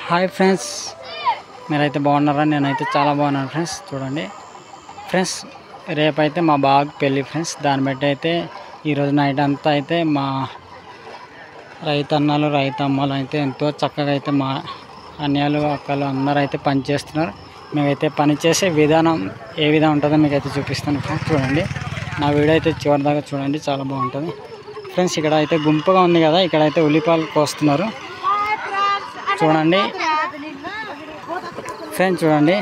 Hi friends, మీరైతే బాగున్నారా? నేనైతే చాలా బాగున్నాను ఫ్రెండ్స్. చూడండి ఫ్రెండ్స్, రేపైతే మా బాగా పెళ్ళి ఫ్రెండ్స్. దాన్ని బట్టి అయితే ఈరోజు నైట్ అంతా అయితే మా రైతన్నలు రైతమ్మలు అయితే ఎంతో చక్కగా అయితే మా అన్నయ్యలు అక్కలు అందరూ అయితే పని చేస్తున్నారు. మేమైతే పని చేసే విధానం ఏ విధంగా ఉంటుందో మీకైతే చూపిస్తాను ఫ్రెండ్స్. చూడండి, నా వీడియో అయితే చివరి దాకా చూడండి, చాలా బాగుంటుంది ఫ్రెండ్స్. ఇక్కడ అయితే గుంపుగా ఉంది కదా, ఇక్కడైతే ఉల్లిపాయలు కోస్తున్నారు. చూడండి ఫ్రెండ్స్, చూడండి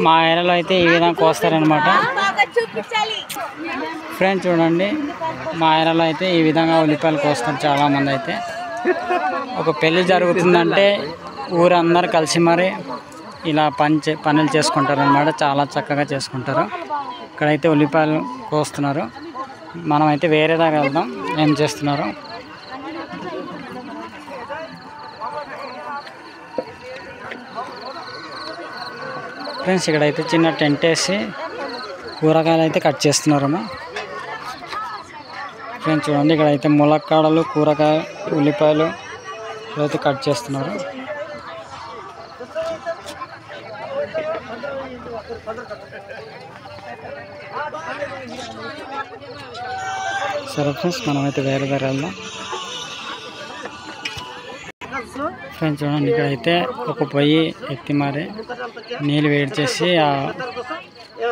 మా ఏరియాలో అయితే ఈ విధంగా కోస్తారనమాట ఫ్రెండ్స్. చూడండి, మా ఏరియాలో అయితే ఈ విధంగా ఉల్లిపాయలు కోస్తారు చాలామంది. అయితే ఒక పెళ్ళి జరుగుతుందంటే ఊరందరూ కలిసి మరి ఇలా పనులు చేసుకుంటారు అనమాట. చాలా చక్కగా చేసుకుంటారు. ఇక్కడైతే ఉల్లిపాయలు కోస్తున్నారు. మనమైతే వేరే దగ్గర వెళ్దాం ఏం చేస్తున్నారు. ఫ్రెండ్స్, ఇక్కడైతే చిన్న టెంట్ వేసి కూరగాయలు అయితే కట్ చేస్తున్నారమ్మా ఫ్రెండ్స్. చూడండి, ఇక్కడైతే ములక్కాడలు, కూరగాయ, ఉల్లిపాయలు ఇవైతే కట్ చేస్తున్నారు. సరే ఫ్రెండ్స్, మనమైతే వేరే దగ్గర వెళ్దాం ఫ్రెండ్స్. చూడండి, ఇక్కడైతే ఒక పొయ్యి ఎత్తి మరి నీళ్ళు వేడి చేసి ఆ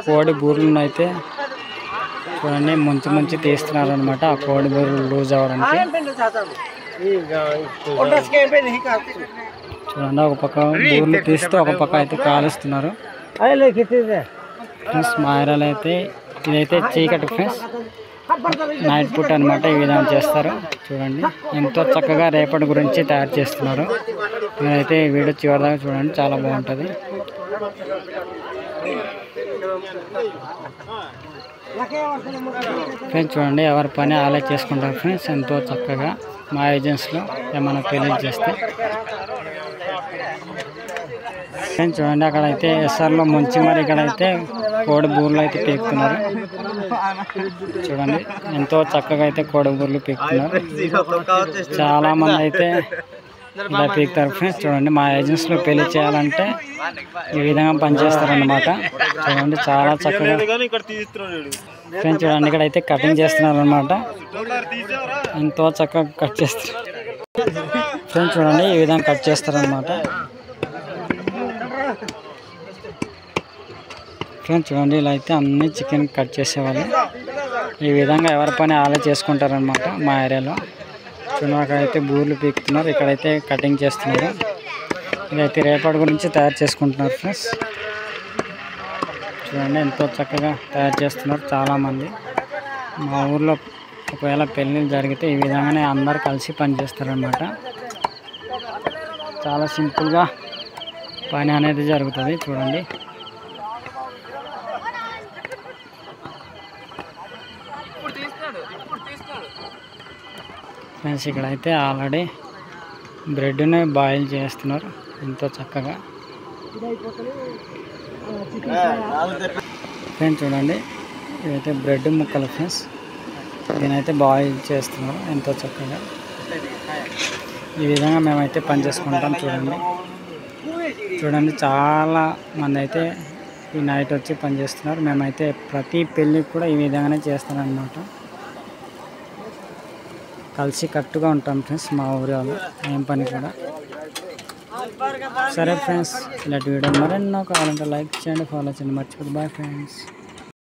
కోడి బూరెలను అయితే చూడండి ముంచి తీస్తున్నారు అనమాట. ఆ కోడి బూరెలు లూజ్ అవ్వడానికి. చూడండి, ఒక పక్క బూరెలు తీస్తూ ఒక పక్క అయితే కాలుస్తున్నారు ఫ్రెండ్స్. మా ఏరియాలో అయితే ఇదైతే చీకటి ఫ్రెండ్స్, నైట్ పూట అనమాట. ఈ విధంగా చేస్తారు. చూడండి, ఎంతో చక్కగా రేపటి గురించి తయారు చేస్తున్నారు. నేనైతే ఈ వీడియో చివరిదాకా చూడండి, చాలా బాగుంటుంది ఫ్రెండ్స్. చూడండి, ఎవరి పని అలా చేసుకుంటారు ఫ్రెండ్స్, ఎంతో చక్కగా. మా ఏజెన్సీలో ఏమైనా పెళ్లి చేస్తే ఫ్రెండ్స్. చూడండి, అక్కడైతే ఎస్ఆర్లో ముంచి మరి ఇక్కడైతే కోడి బూర్లు అయితే పీకుతున్నారు. చూడండి, ఎంతో చక్కగా అయితే కోడి బూర్లు పీకుతున్నారు. చాలా మంది అయితే ఇలా పీకుతారు ఫ్రెండ్స్. చూడండి, మా ఏజెన్సీలో పెళ్లి చేయాలంటే ఈ విధంగా పనిచేస్తారన్నమాట. చూడండి, చాలా చక్కగా ఫ్రెండ్స్. చూడండి, ఇక్కడైతే కటింగ్ చేస్తున్నారు అనమాట. ఎంతో చక్కగా కట్ చేస్తారు ఫ్రెండ్స్. చూడండి, ఈ విధంగా కట్ చేస్తారనమాట ఫ్రెండ్స్. చూడండి, ఇలా అయితే అన్ని చికెన్ కట్ చేసేవాళ్ళు. ఈ విధంగా ఎవరి పని వాళ్ళే చేసుకుంటారనమాట మా ఏరియాలో. చూడండి, అక్కడైతే బూర్లు పీకుతున్నారు, ఇక్కడైతే కటింగ్ చేస్తున్నారు. ఇదైతే రేపటి గురించి తయారు చేసుకుంటున్నారు ఫ్రెండ్స్. చూడండి, ఎంతో చక్కగా తయారు చేస్తున్నారు చాలామంది. మా ఊర్లో ఒకవేళ పెళ్ళిళ్ళు జరిగితే ఈ విధంగానే అందరు కలిసి పని చేస్తారనమాట. చాలా సింపుల్గా పని అనేది జరుగుతుంది. చూడండి, ఫ్రెండ్స్, ఇక్కడైతే ఆల్రెడీ బ్రెడ్ని బాయిల్ చేస్తున్నారు ఎంతో చక్కగా ఫ్రెండ్స్. చూడండి, ఇదైతే బ్రెడ్ ముక్కలు ఫ్రెండ్స్. దీనైతే బాయిల్ చేస్తున్నారు ఎంతో చక్కగా. ఈ విధంగా మేమైతే పని చేసుకుంటాం. చూడండి, చాలా మంది అయితే ఈ నైట్ వచ్చి పని చేస్తున్నారు. మేమైతే ప్రతి పెళ్ళికి కూడా ఈ విధంగానే చేస్తామన్నమాట. కలిసి కట్టుగా ఉంటాం ఫ్రెండ్స్ మా ఊరి వాళ్ళు, ఏం పని కూడా. సరే ఫ్రెండ్స్, ఇలాంటి వీడియో మరెన్నో కావాలంటే లైక్ చేయండి, ఫాలో చేయండి, మర్చిపోద్దు. Bye friends.